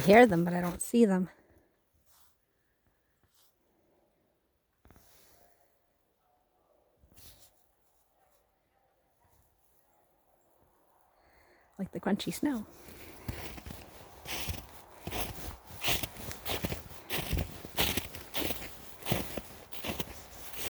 hear them, but I don't see them. Like the crunchy snow.